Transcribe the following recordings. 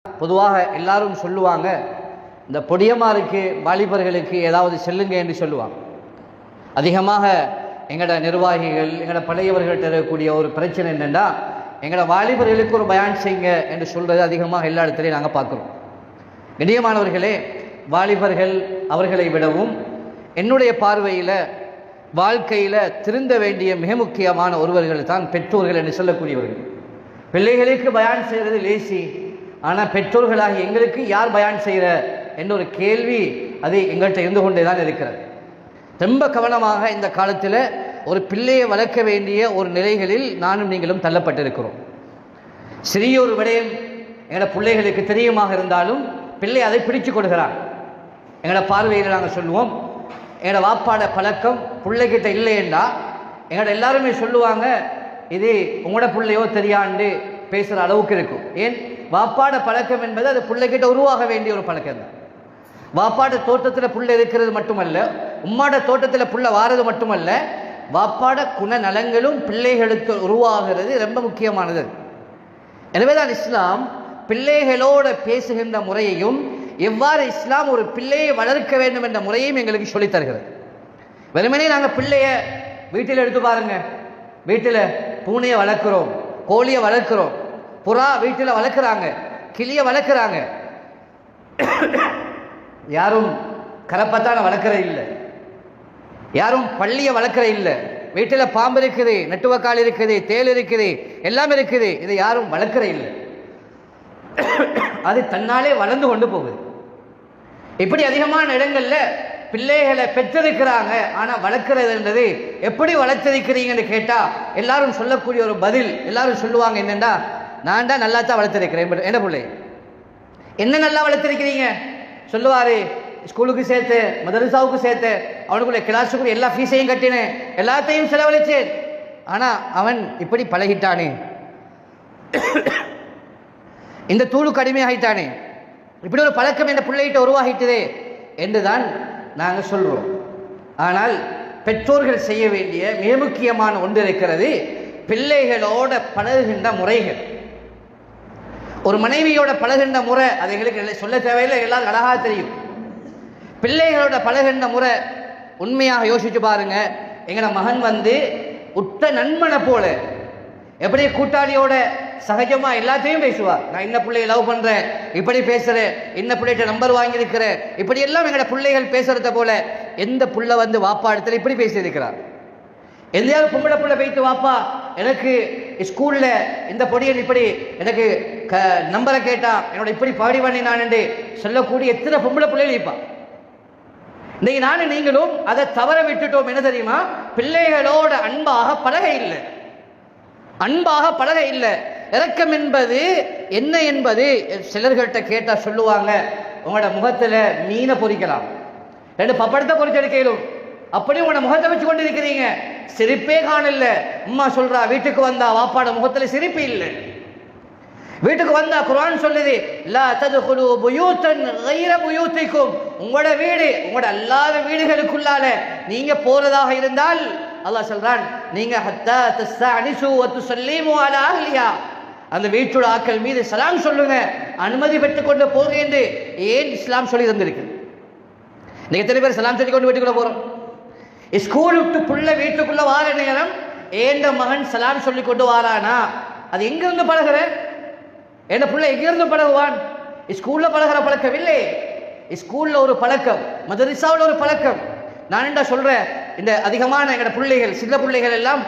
பொதுவாக எல்லாரும் சொல்லுவாங்க, இந்த பொடியமாருக்கு வாலிபர்களுக்கு ஏதாவது செல்லுங்க என்று சொல்லுவாங்க. அதிகமாக எங்களோட நிர்வாகிகள் எங்களோட பழையவர்கள்ட்ட இருக்கக்கூடிய ஒரு பிரச்சனை என்னென்னா, எங்களோட வாலிபர்களுக்கு ஒரு பயான் செய்யுங்க என்று சொல்கிறது அதிகமாக எல்லா இடத்துலையும் நாங்கள் பார்க்குறோம். கண்ணியமானவர்களே, வாலிபர்கள் அவர்களை விடவும் என்னுடைய பார்வையில் வாழ்க்கையில் திருந்த வேண்டிய மிக முக்கியமான ஒருவர்கள் தான் பெற்றோர்கள் என்று சொல்லக்கூடியவர்கள். பிள்ளைகளுக்கு பயான் செய்கிறது லேசி, ஆனால் பெற்றோர்களாகி எங்களுக்கு யார் பயான் செய்கிற என்ற ஒரு கேள்வி அது எங்கள்கிட்ட இருந்து கொண்டே தான் இருக்கிறது. ரொம்ப கவனமாக இந்த காலத்தில் ஒரு பிள்ளையை வளர்க்க வேண்டிய ஒரு நிலைகளில் நானும் நீங்களும் தள்ளப்பட்டிருக்கிறோம். சிறிய ஒரு விடயம் எங்களோட பிள்ளைகளுக்கு தெரியுமாக இருந்தாலும் பிள்ளை அதை பிடிச்சு கொடுக்கிறான். எங்களோட பார்வையில் நாங்கள் சொல்லுவோம், எங்களோட வாப்பாட பழக்கம் பிள்ளைகிட்ட இல்லைன்னா எங்களோட எல்லாருமே சொல்லுவாங்க, இது உங்களோட பிள்ளையோ தெரியாண்டு பேசுகிற அளவுக்கு இருக்கும். ஏன், வாப்பாட பழக்கம் என்பது அது பிள்ளைகிட்ட உருவாக வேண்டிய ஒரு பழக்கம் தான். வாப்பாட தோட்டத்தில் புள்ள இருக்கிறது மட்டுமல்ல, உம்மாட தோட்டத்தில் புள்ள வாரது மட்டுமல்ல, வாப்பாட குணநலங்களும் பிள்ளைகளுக்கு உருவாகிறது ரொம்ப முக்கியமானது. எனவேதான் இஸ்லாம் பிள்ளைகளோட பேசுகின்ற முறையையும் எவ்வாறு இஸ்லாம் ஒரு பிள்ளையை வளர்க்க வேண்டும் என்ற முறையையும் எங்களுக்கு சொல்லித் தருகிறது. வெறுமனே நாங்கள் பிள்ளைய வீட்டில் எடுத்து பாருங்க, வீட்டில் பூனையை வளர்க்குறோம், கோழியை வளர்க்குறோம், புறா வீட்டில் வளர்க்குறாங்க, கிளியை வளர்க்குறாங்க. யாரும் கரப்பத்தான வளர்க்குற இல்லை, யாரும் பள்ளியை வளர்க்குற இல்லை. வீட்டில் பாம்பு இருக்குது, நெட்டுவக்கால் இருக்குது, தேல் இருக்குது, எல்லாம் இருக்குது. இதை யாரும் வளர்க்குற இல்லை. அது தன்னாலே வளர்ந்து கொண்டு போகுது. இப்படி அதிகமான இடங்கள்ல பிள்ளைகளை பெற்றிருக்கிறாங்க, ஆனால் வளர்க்குறதுன்றது எப்படி வளர்த்திருக்கிறீங்கன்னு கேட்டால் எல்லாரும் சொல்லக்கூடிய ஒரு பதில், எல்லாரும் சொல்லுவாங்க என்னென்னா, நான் தான் நல்லா தான் வளர்த்திருக்கிறேன். என்ன பிள்ளை என்ன நல்லா வளர்த்திருக்கிறீங்க சொல்லுவார், ஸ்கூலுக்கு சேர்த்து, மதரசாவுக்கு சேர்த்து, அவனுக்குள்ள கிளாஸுக்குள்ள எல்லா ஃபீஸையும் கட்டினேன், எல்லாத்தையும் செலவழிச்சேன், ஆனால் அவன் இப்படி பழகிட்டானே, இந்த தூளுக்கு அடிமையாகிட்டானே, இப்படி ஒரு பழக்கம் என்ற பிள்ளைகிட்ட உருவாகிட்டதே என்றுதான் நாங்கள் சொல்கிறோம். ஆனால் பெற்றோர்கள் செய்ய வேண்டிய மிக முக்கியமான ஒன்று இருக்கிறது, பிள்ளைகளோட பழகுகின்ற முறைகள். ஒரு மனைவியோட பழகுகின்ற முறை அது எங்களுக்கு சொல்ல தேவையில்லை, எல்லாரும் அழகாக தெரியும். பிள்ளைகளோட பழகுகின்ற முறை உண்மையாக யோசிச்சு பாருங்க. எங்களோட மகன் உற்ற நண்பனை போல எப்படி கூட்டாளியோட சகஜமா எல்லாத்தையும் பேசுவார். நான் இந்த பிள்ளையை லவ் பண்றேன், இப்படி பேசுறேன், இந்த பிள்ளைகிட்ட நம்பர் வாங்கியிருக்கிறேன், இப்படி எல்லாம் எங்களோட பிள்ளைகள் பேசுறத போல எந்த புள்ள வாப்பா இடத்துல இப்படி பேசியிருக்கிறார். எந்தையாவது பொம்பளை புள்ள போயிட்டு, வாப்பா எனக்கு ஸ்கூல்ல இந்த பொடியன் இப்படி எனக்கு நம்பரை கேட்டா என்னோட இப்படி பாடி பண்ணி நான் என்று சொல்லக்கூடிய எத்தனை பொம்பளை பிள்ளைகள் இருப்பான். இன்னைக்கு நானும் நீங்களும் அதை தவற விட்டுட்டோம். என்ன தெரியுமா, பிள்ளைகளோட அன்பாக பழக இல்லை, அன்பாக பழக இல்லை. இரக்கம் என்பது என்ன என்பது சிலர்கிட்ட கேட்டா சொல்லுவாங்க, உங்களோட முகத்துல மீனை பொறிக்கலாம், 2 பப்படத்தை பொறிச்சு எடுக்கலும், அப்படி உங்களோட முகத்தை வச்சு கொண்டு இருக்கிறீங்க, சிரிப்பே காணல. அம்மா சொல்றா, வீட்டுக்கு வந்தா வாப்பாட முகத்துல சிரிப்பு இல்லை. வீட்டுக்கு வந்தா குர்ஆன் சொல்லுது, லா தத்குலு புயூத்தன் கைர புயூத்திக்கும், உங்களோட வீடு உங்களோட அல்லாத வீடுகளுக்குள்ளால நீங்க போறதாக இருந்தால் அல்லாஹ் சொல்றான், நீங்க ஹத்தா தஸ்தஅனிசு வ துஸல்லிமு அலா அஹ்லிஹா, அந்த வீட்டோட ஆட்கள் மீது சலாம் சொல்லுங்க, அனுமதி பெற்றுக் கொண்டு போங்க என்று ஏன் இஸ்லாம் சொல்லி தந்திருக்கு. நீங்க எத்தனை பேர் சலாம் சொல்லி கொண்டு வீட்டுக்குள்ள போறோம்? ஸ்கூல் விட்டு புள்ள வீட்டுக்குள்ள வார நேரம் ஏண்ட மகன் சலாம் சொல்லி கொண்டு வாரானா, அது எங்க இருந்து பழகுற? என்ன புள்ள எங்க இருந்து பழகுவான்? ஸ்கூல்ல பழகிற பழக்கம் இல்லை. ஸ்கூல்ல ஒரு பழக்கம், மதரசாவில் ஒரு பழக்கம். நான் என்ன சொல்றேன், இந்த அதிகமான எங்களோட பிள்ளைகள், சின்ன பிள்ளைகள் எல்லாம்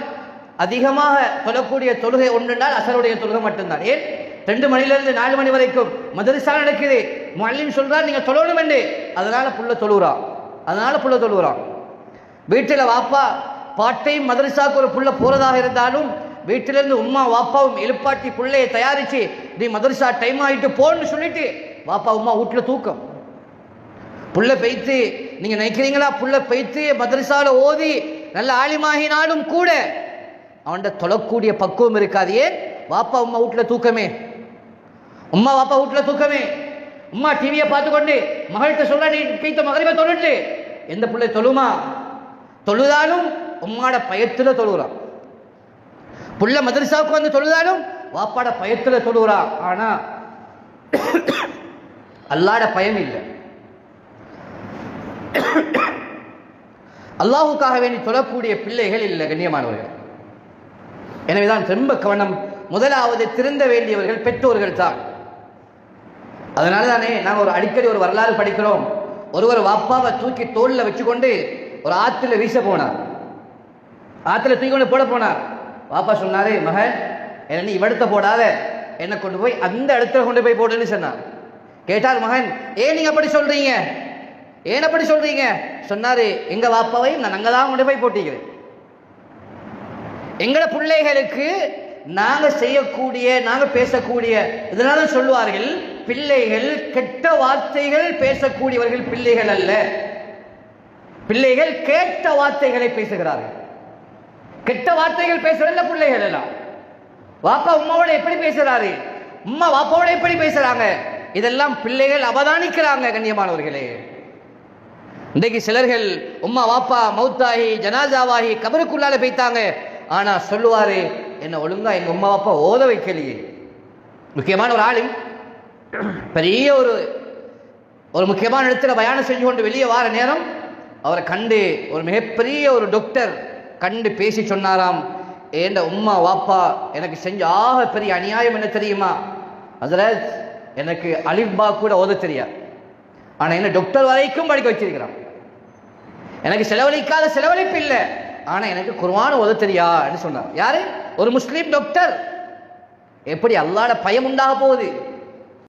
அதிகமாக தொழக்கூடிய தொழுகை ஒன்றுனால் அசருடைய தொழுகை மட்டும்தான். ஏன், 2 மணிலிருந்து 4 மணி வரைக்கும் மதரசா நடக்குது, முஅல்லிம் சொல்றார் நீங்க தொழணும் என்று, அதனால புள்ள தொழுகிறான். வீட்டில் வாப்பா பாட்டையும் மதரசாவுக்கு ஒரு புள்ள போறதாக இருந்தாலும் வீட்டிலிருந்து உம்மா வாப்பாவும் எழுப்பாட்டி பிள்ளையை தயாரிச்சு, நீ மதரசா டைம் ஆகிட்டு போன்னு சொல்லிட்டு வாப்பா உம்மா வீட்டில் தூக்கம். புள்ள பெய்த்து நீங்க நினைக்கிறீங்களா, புள்ள பெய்த்து மதரசாவில் ஓதி நல்ல ஆலிமாகினாலும் கூட அவன்கிட்ட தொழக்கூடிய பக்குவம் இருக்காது. ஏன், வாப்பா உம்மா வீட்டில் தூக்கமே, உம்மா டிவியை பார்த்துக்கொண்டு மகள்கிட்ட சொல்ல, நீ பெய்த்த மகரிபை தொழுட்டு. எந்த பிள்ளை தொழுமா? தொழுதாலும் உம்மாட பயத்தில் தொழுகிறான். புள்ள மதரசாவுக்கு தொழுதாலும் வாப்பாட பயத்தில் தொழுகிறான். ஆனால் அல்லாஹ்வுடைய பயம் இல்லை. அல்லாஹ்வுக்காக வேண்டி தொழக்கூடிய பிள்ளைகள் இல்லை கண்ணியமானவர்கள். எனவேதான் ரொம்ப கவனம். முதலாவது திருந்த வேண்டியவர்கள் பெற்றோர்கள் தான். அதனால தானே நாங்கள் அடிக்கடி ஒரு வரலாறு படிக்கிறோம். ஒருவர் வாப்பாவை தூக்கி தோளில் வச்சுக்கொண்டு ஒரு ஆற்றுல வீச போனார். ஆற்றுல தூக்கி கொண்டு போட போனார். வாப்பா சொன்னாரு, மகன் என்ன நீ இவடத்தை போடாத, என்னை கொண்டு போய் அந்த இடத்துல கொண்டு போய் போடுன்னு சொன்னார். கேட்டார் மகன், ஏன் நீங்க அப்படி சொல்றீங்க, ஏன் அப்படி சொல்றீங்க? சொன்னாரு, எங்க வாப்பாவையும் நான் அங்கதான் கொண்டு போய் போட்டிக்கிறேன். எங்கட பிள்ளைகளுக்கு நாங்க செய்யக்கூடிய நாங்க பேசக்கூடிய இதனால சொல்லுவார்கள், பிள்ளைகள் கெட்ட வார்த்தைகள் பேசக்கூடியவர்கள் பிள்ளைகள் அல்ல, பிள்ளைகள் கேட்ட வார்த்தைகளை பேசுகிறார்கள். கெட்ட வார்த்தைகள் பேசுறதுல பிள்ளைகள் எல்லாம். வாப்பா உம்மாவோட எப்படி பேசுறாரு, உம்மா வாப்பாவோட எப்படி பேசுறாங்க, இதெல்லாம் பிள்ளைகள் அவதானிக்கிறாங்க கண்ணியமானவர்களே. இன்றைக்கு சிலர்கள் உம்மா வாப்பா மௌத்தாகி ஜனாசாவாகி கபருக்குள்ளால போய்த்தாங்க. ஆனா சொல்லுவாரு, என்ன ஒழுங்கா எங்க உம்மா வாப்பா ஓத வைக்கலையே. முக்கியமான ஒரு ஆளும் பெரிய ஒரு முக்கியமான இடத்துல பயானம் செஞ்சு கொண்டு வெளியே வார நேரம் அவரை கண்டு ஒரு மிகப்பெரிய ஒரு டாக்டர் கண்டு பேசி சொன்னாராம், ஏண்ட உம்மா வாப்பா எனக்கு செஞ்ச ஆக பெரிய அநியாயம் என்ன தெரியுமா, ஹஜ்ரத் எனக்கு அலிஃபா கூட ஓத தெரியாது, ஆனா என்ன டாக்டர் வரைக்கும் படிக்க வச்சிருக்கிறான். எனக்கு செலவழிக்காத செலவழிப்பு இல்லை, ஆனா எனக்கு குர்ஆன் ஓத தெரியான்னு சொன்னார். யாரு? ஒரு முஸ்லீம் டாக்டர். எப்படி அல்லாஹ்வுடைய பயம் உண்டாக போகுது.